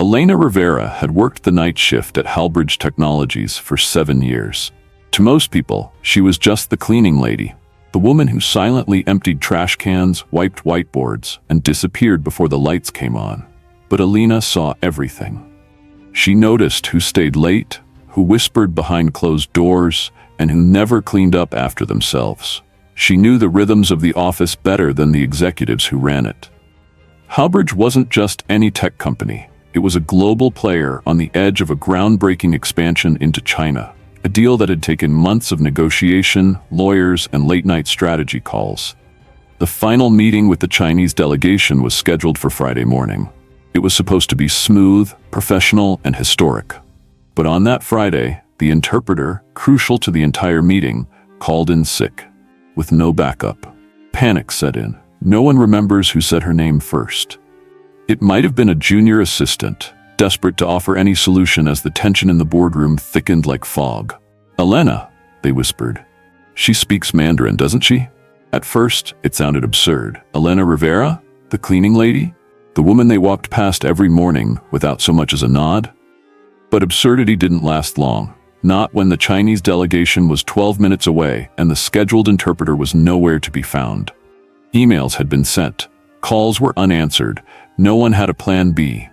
Elena Rivera had worked the night shift at Halbridge Technologies for 7 years. To most people, she was just the cleaning lady, the woman who silently emptied trash cans, wiped whiteboards, and disappeared before the lights came on. But Elena saw everything. She noticed who stayed late, who whispered behind closed doors, and who never cleaned up after themselves. She knew the rhythms of the office better than the executives who ran it. Halbridge wasn't just any tech company. It was a global player on the edge of a groundbreaking expansion into China, a deal that had taken months of negotiation, lawyers, and late-night strategy calls. The final meeting with the Chinese delegation was scheduled for Friday morning. It was supposed to be smooth, professional, and historic. But on that Friday, the interpreter, crucial to the entire meeting, called in sick, with no backup. Panic set in. No one remembers who said her name first. It might have been a junior assistant, desperate to offer any solution as the tension in the boardroom thickened like fog. "Elena," they whispered. "She speaks Mandarin, doesn't she?" At first, it sounded absurd. Elena Rivera? The cleaning lady? The woman they walked past every morning without so much as a nod? But absurdity didn't last long. Not when the Chinese delegation was 12 minutes away and the scheduled interpreter was nowhere to be found. Emails had been sent. Calls were unanswered. No one had a plan B.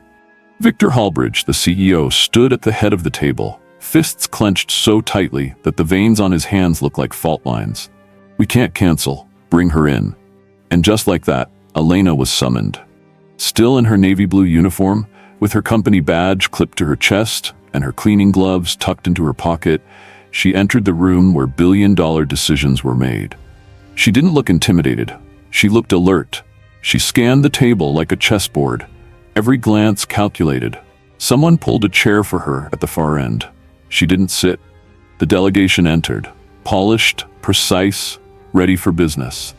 Victor Halbridge, the CEO, stood at the head of the table, fists clenched so tightly that the veins on his hands looked like fault lines. "We can't cancel. Bring her in." And just like that, Elena was summoned. Still in her navy blue uniform, with her company badge clipped to her chest and her cleaning gloves tucked into her pocket, she entered the room where billion-dollar decisions were made. She didn't look intimidated. She looked alert. She scanned the table like a chessboard, every glance calculated. Someone pulled a chair for her at the far end. She didn't sit. The delegation entered, polished, precise, ready for business.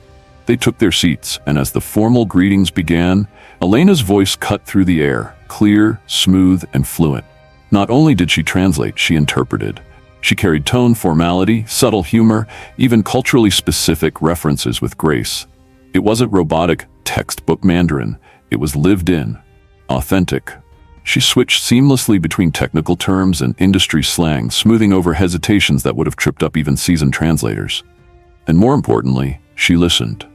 They took their seats, and as the formal greetings began, Elena's voice cut through the air, clear, smooth, and fluent. Not only did she translate, she interpreted. She carried tone, formality, subtle humor, even culturally specific references with grace. It wasn't robotic, textbook Mandarin. It was lived in, authentic. She switched seamlessly between technical terms and industry slang, smoothing over hesitations that would have tripped up even seasoned translators. And more importantly, she listened.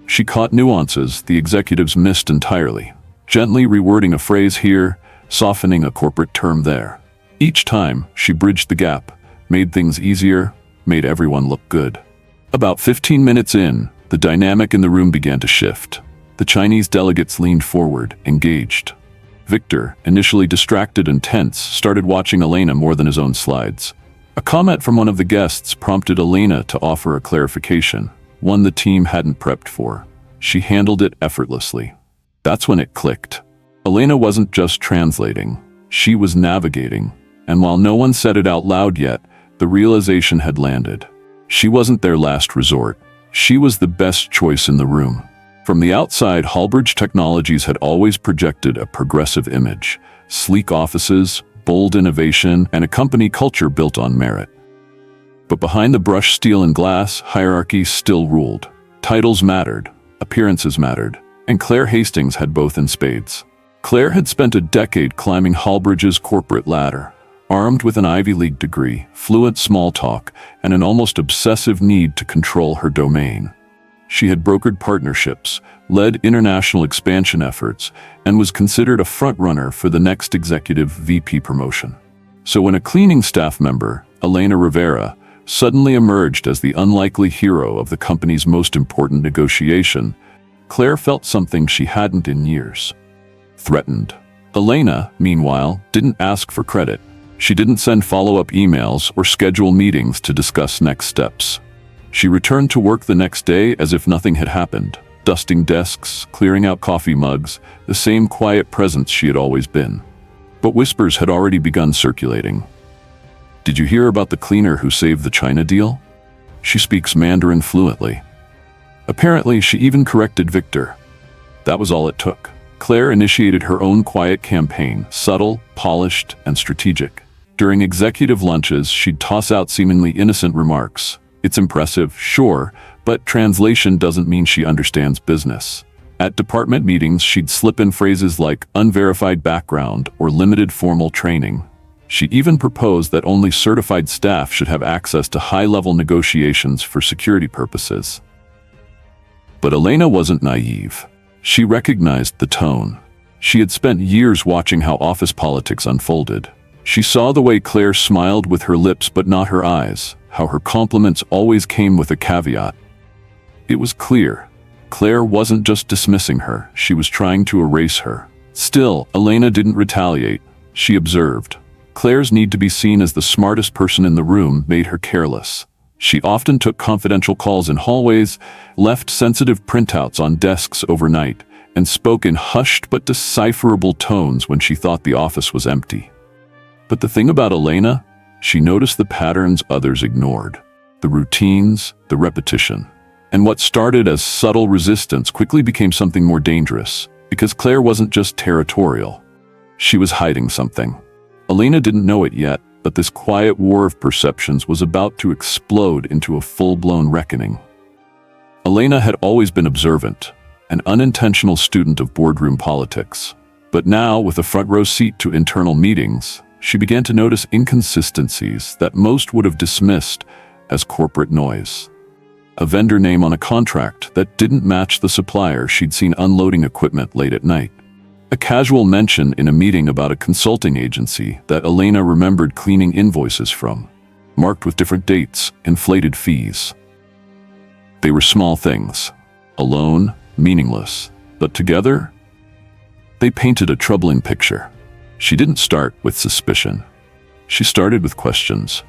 She caught nuances the executives missed entirely, gently rewording a phrase here, softening a corporate term there. Each time, she bridged the gap, made things easier, made everyone look good. About 15 minutes in, the dynamic in the room began to shift. The Chinese delegates leaned forward, engaged. Victor, initially distracted and tense, started watching Elena more than his own slides. A comment from one of the guests prompted Elena to offer a clarification, one the team hadn't prepped for. She handled it effortlessly. That's when it clicked. Elena wasn't just translating. She was navigating. And while no one said it out loud yet, the realization had landed. She wasn't their last resort. She was the best choice in the room. From the outside, Halbridge Technologies had always projected a progressive image, sleek offices, bold innovation, and a company culture built on merit. But behind the brushed steel and glass, hierarchy still ruled. Titles mattered, appearances mattered, and Claire Hastings had both in spades. Claire had spent a decade climbing Halbridge's corporate ladder, armed with an Ivy League degree, fluent small talk, and an almost obsessive need to control her domain. She had brokered partnerships, led international expansion efforts, and was considered a frontrunner for the next executive VP promotion. So when a cleaning staff member, Elena Rivera, suddenly emerged as the unlikely hero of the company's most important negotiation, Claire felt something she hadn't in years. Threatened. Elena, meanwhile, didn't ask for credit. She didn't send follow-up emails or schedule meetings to discuss next steps. She returned to work the next day as if nothing had happened, dusting desks, clearing out coffee mugs, the same quiet presence she had always been. But whispers had already begun circulating. "Did you hear about the cleaner who saved the China deal? She speaks Mandarin fluently." Apparently, she even corrected Victor. That was all it took. Claire initiated her own quiet campaign, subtle, polished, and strategic. During executive lunches, she'd toss out seemingly innocent remarks. "It's impressive, sure, but translation doesn't mean she understands business." At department meetings, she'd slip in phrases like unverified background or limited formal training. She even proposed that only certified staff should have access to high-level negotiations for security purposes. But Elena wasn't naive. She recognized the tone. She had spent years watching how office politics unfolded. She saw the way Claire smiled with her lips but not her eyes, how her compliments always came with a caveat. It was clear. Claire wasn't just dismissing her, she was trying to erase her. Still, Elena didn't retaliate. She observed. Claire's need to be seen as the smartest person in the room made her careless. She often took confidential calls in hallways, left sensitive printouts on desks overnight, and spoke in hushed but decipherable tones when she thought the office was empty. But the thing about Elena, she noticed the patterns others ignored. The routines, the repetition. And what started as subtle resistance quickly became something more dangerous, because Claire wasn't just territorial. She was hiding something. Elena didn't know it yet, but this quiet war of perceptions was about to explode into a full-blown reckoning. Elena had always been observant, an unintentional student of boardroom politics. But now, with a front-row seat to internal meetings, she began to notice inconsistencies that most would have dismissed as corporate noise. A vendor name on a contract that didn't match the supplier she'd seen unloading equipment late at night. A casual mention in a meeting about a consulting agency that Elena remembered cleaning invoices from, marked with different dates, inflated fees. They were small things, alone, meaningless, but together, they painted a troubling picture. She didn't start with suspicion. She started with questions.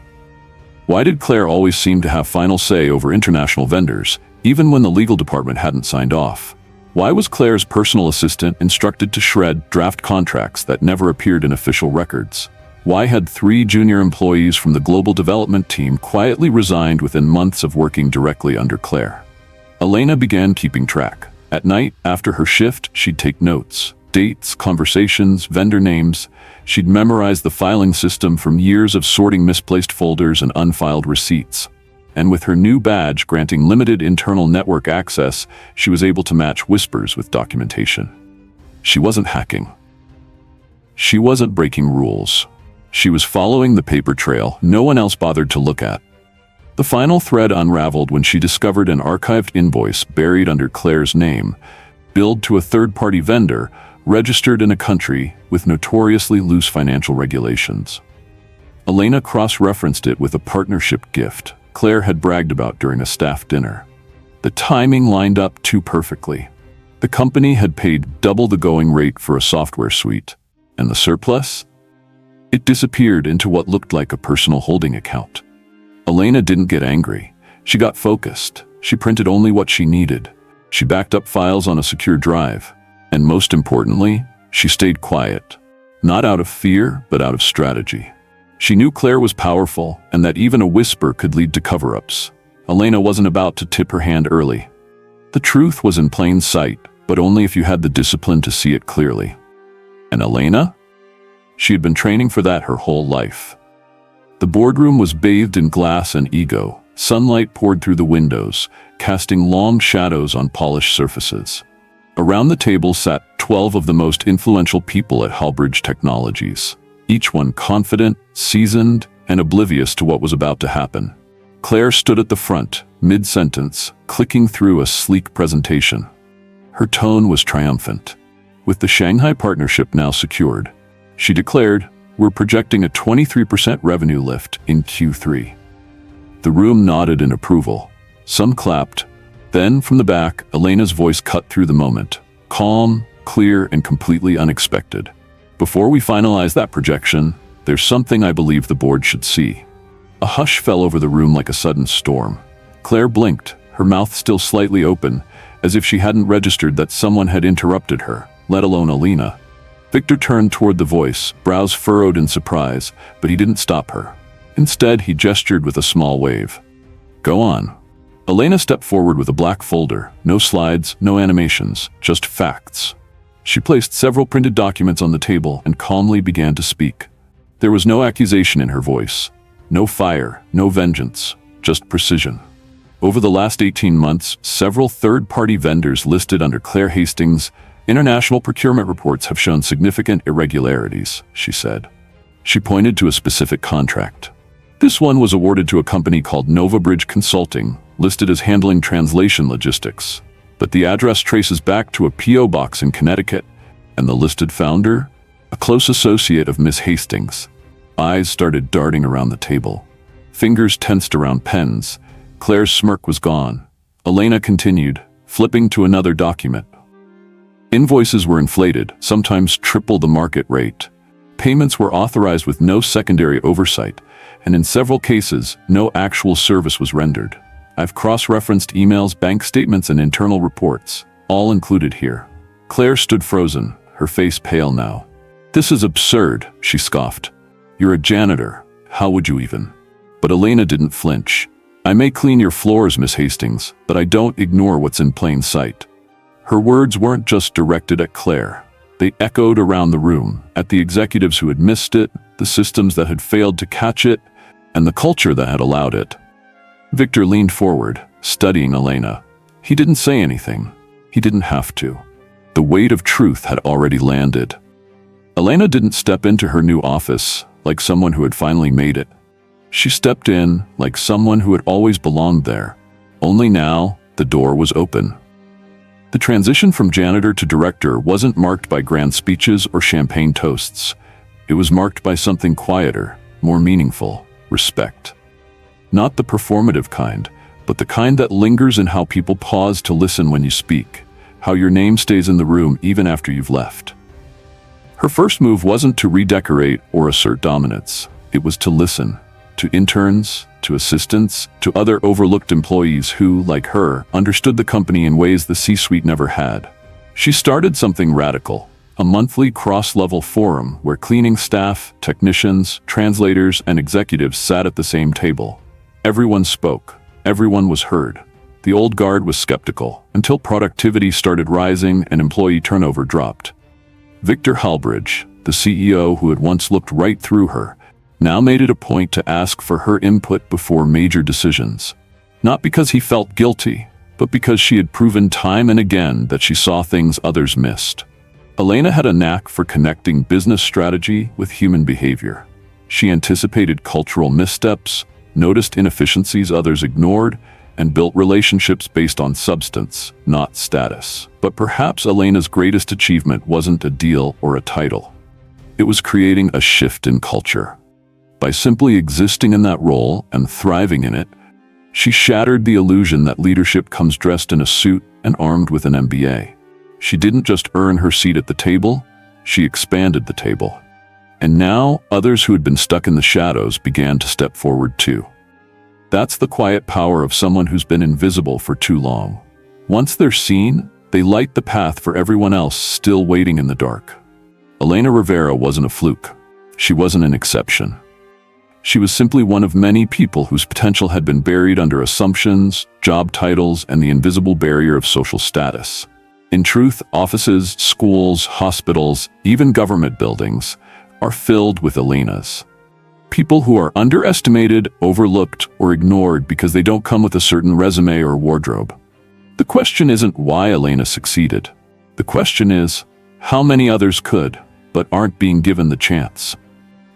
Why did Claire always seem to have final say over international vendors, even when the legal department hadn't signed off? Why was Claire's personal assistant instructed to shred draft contracts that never appeared in official records? Why had 3 junior employees from the global development team quietly resigned within months of working directly under Claire? Elena began keeping track. At night, after her shift, she'd take notes. Dates, conversations, vendor names. She'd memorize the filing system from years of sorting misplaced folders and unfiled receipts. And with her new badge granting limited internal network access, she was able to match whispers with documentation. She wasn't hacking. She wasn't breaking rules. She was following the paper trail no one else bothered to look at. The final thread unraveled when she discovered an archived invoice buried under Claire's name, billed to a third-party vendor, registered in a country with notoriously loose financial regulations. Elena cross-referenced it with a partnership gift Claire had bragged about during a staff dinner. The timing lined up too perfectly. The company had paid double the going rate for a software suite, and the surplus? It disappeared into what looked like a personal holding account. Elena didn't get angry. She got focused. She printed only what she needed. She backed up files on a secure drive. And most importantly, she stayed quiet. Not out of fear, but out of strategy. She knew Claire was powerful, and that even a whisper could lead to cover-ups. Elena wasn't about to tip her hand early. The truth was in plain sight, but only if you had the discipline to see it clearly. And Elena? She had been training for that her whole life. The boardroom was bathed in glass and ego. Sunlight poured through the windows, casting long shadows on polished surfaces. Around the table sat 12 of the most influential people at Halbridge Technologies, each one confident, seasoned, and oblivious to what was about to happen. Claire stood at the front, mid-sentence, clicking through a sleek presentation. Her tone was triumphant. With the Shanghai partnership now secured, she declared, "We're projecting a 23% revenue lift in Q3. The room nodded in approval. Some clapped. Then, from the back, Elena's voice cut through the moment. Calm, clear, and completely unexpected. "Before we finalize that projection, there's something I believe the board should see." A hush fell over the room like a sudden storm. Claire blinked, her mouth still slightly open, as if she hadn't registered that someone had interrupted her, let alone Elena. Victor turned toward the voice, brows furrowed in surprise, but he didn't stop her. Instead, he gestured with a small wave. "Go on." Elena stepped forward with a black folder, no slides, no animations, just facts. She placed several printed documents on the table and calmly began to speak. There was no accusation in her voice, no fire, no vengeance, just precision. Over the last 18 months, several third-party vendors listed under Claire Hastings' international procurement reports have shown significant irregularities, she said. She pointed to a specific contract. This one was awarded to a company called Nova Bridge Consulting, listed as handling translation logistics. But the address traces back to a P.O. box in Connecticut, and the listed founder, a close associate of Miss Hastings. Eyes started darting around the table. Fingers tensed around pens. Claire's smirk was gone. Elena continued, flipping to another document. Invoices were inflated, sometimes triple the market rate. Payments were authorized with no secondary oversight, and in several cases, no actual service was rendered. I've cross-referenced emails, bank statements, and internal reports, all included here. Claire stood frozen, her face pale now. This is absurd, she scoffed. You're a janitor. How would you even? But Elena didn't flinch. I may clean your floors, Miss Hastings, but I don't ignore what's in plain sight. Her words weren't just directed at Claire. They echoed around the room, at the executives who had missed it, the systems that had failed to catch it, and the culture that had allowed it. Victor leaned forward, studying Elena. He didn't say anything. He didn't have to. The weight of truth had already landed. Elena didn't step into her new office like someone who had finally made it. She stepped in like someone who had always belonged there. Only now, the door was open. The transition from janitor to director wasn't marked by grand speeches or champagne toasts. It was marked by something quieter, more meaningful: respect. Not the performative kind, but the kind that lingers in how people pause to listen when you speak, how your name stays in the room even after you've left. Her first move wasn't to redecorate or assert dominance. It was to listen, to interns, to assistants, to other overlooked employees who, like her, understood the company in ways the C-suite never had. She started something radical, a monthly cross-level forum where cleaning staff, technicians, translators, and executives sat at the same table. Everyone spoke. Everyone was heard. The old guard was skeptical, until productivity started rising and employee turnover dropped. Victor Halbridge, the CEO who had once looked right through her, now made it a point to ask for her input before major decisions. Not because he felt guilty, but because she had proven time and again that she saw things others missed. Elena had a knack for connecting business strategy with human behavior. She anticipated cultural missteps, noticed inefficiencies others ignored, and built relationships based on substance, not status. But perhaps Elena's greatest achievement wasn't a deal or a title. It was creating a shift in culture. By simply existing in that role and thriving in it, she shattered the illusion that leadership comes dressed in a suit and armed with an MBA. She didn't just earn her seat at the table, she expanded the table. And now, others who had been stuck in the shadows began to step forward too. That's the quiet power of someone who's been invisible for too long. Once they're seen, they light the path for everyone else still waiting in the dark. Elena Rivera wasn't a fluke. She wasn't an exception. She was simply one of many people whose potential had been buried under assumptions, job titles, and the invisible barrier of social status. In truth, offices, schools, hospitals, even government buildings are filled with Elenas. People who are underestimated, overlooked, or ignored because they don't come with a certain resume or wardrobe. The question isn't why Elena succeeded. The question is, how many others could, but aren't being given the chance?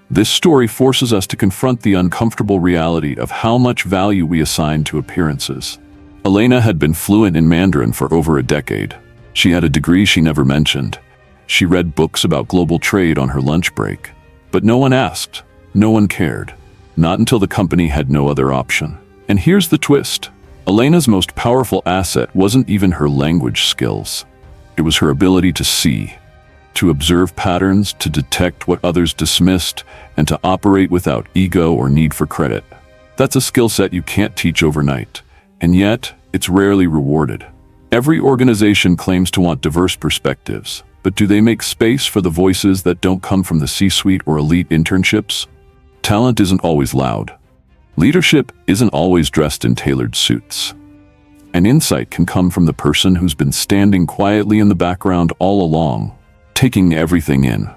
This story forces us to confront the uncomfortable reality of how much value we assign to appearances. Elena had been fluent in Mandarin for over a decade. She had a degree she never mentioned. She read books about global trade on her lunch break. But no one asked. No one cared. Not until the company had no other option. And here's the twist. Elena's most powerful asset wasn't even her language skills. It was her ability to see, to observe patterns, to detect what others dismissed, and to operate without ego or need for credit. That's a skill set you can't teach overnight, and yet it's rarely rewarded. Every organization claims to want diverse perspectives, but do they make space for the voices that don't come from the C-suite or elite internships? Talent isn't always loud. Leadership isn't always dressed in tailored suits. An insight can come from the person who's been standing quietly in the background all along, taking everything in.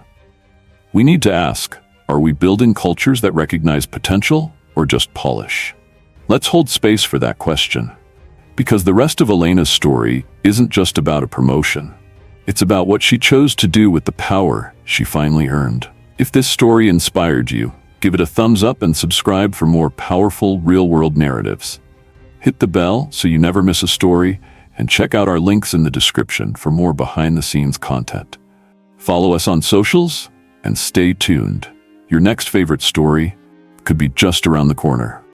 We need to ask, are we building cultures that recognize potential or just polish? Let's hold space for that question. Because the rest of Elena's story isn't just about a promotion. It's about what she chose to do with the power she finally earned. If this story inspired you, give it a thumbs up and subscribe for more powerful real-world narratives. Hit the bell so you never miss a story, and check out our links in the description for more behind-the-scenes content. Follow us on socials and stay tuned. Your next favorite story could be just around the corner.